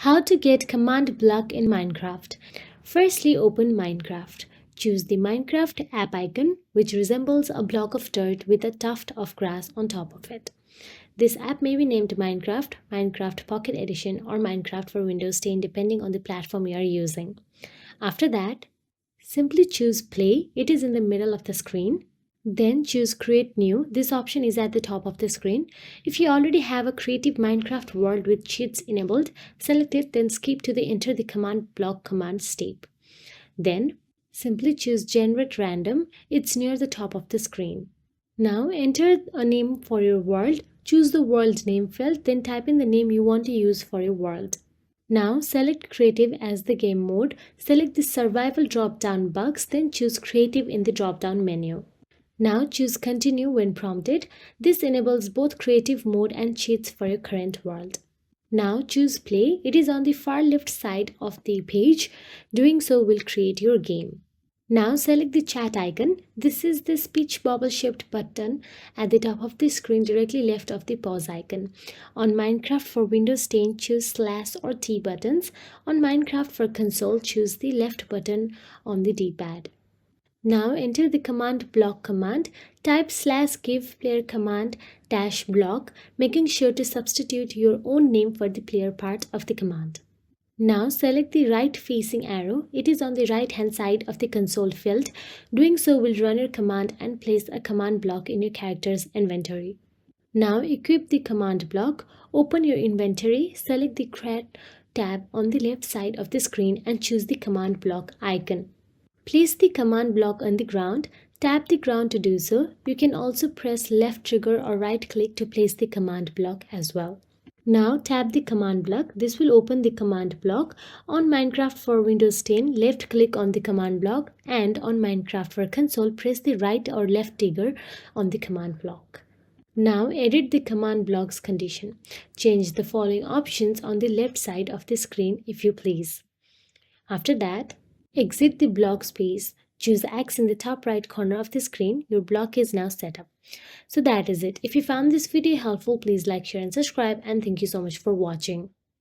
How to get command block in Minecraft. Firstly, open Minecraft. Choose the Minecraft app icon, which resembles a block of dirt with a tuft of grass on top of it. This app may be named Minecraft, Minecraft Pocket Edition, or Minecraft for Windows 10 depending on the platform you are using. After that, simply choose Play. It is in the middle of the screen. Then choose Create New. This option is at the top of the screen. If you already have a creative Minecraft world with cheats enabled, select it, then skip to the Enter the Command Block command step. Then simply choose Generate Random. It's near the top of the screen. Now enter a name for your world. Choose the world name field, then type in the name you want to use for your world. Now select Creative as the game mode. Select the Survival drop-down box, then choose Creative in the drop-down menu. Now choose Continue when prompted. This enables both creative mode and cheats for your current world. Now choose Play. It is on the far left side of the page. Doing so will create your game. Now select the chat icon. This is the speech bubble shaped button at the top of the screen directly left of the pause icon. On Minecraft for Windows 10, choose / or T buttons. On Minecraft for console, choose the left button on the D-pad. Now enter the command block command. Type /give player command -block, making sure to substitute your own name for the player part of the command. Now select the right facing arrow. It is on the right hand side of the console field. Doing so will run your command and place a command block in your character's inventory. Now equip the command block. Open your inventory. Select the Create tab on the left side of the screen and choose the command block icon. Place the command block on the ground. Tap the ground to do so. You can also press left trigger or right click to place the command block as well. Now tap the command block. This will open the command block. On Minecraft for Windows 10, left click on the command block, and on Minecraft for console, press the right or left trigger on the command block. Now edit the command block's condition. Change the following options on the left side of the screen if you please. After that, exit the block space. Choose X in the top right corner of the screen. Your block is now set up. So that is it. If you found this video helpful, please like, share and subscribe, and thank you so much for watching.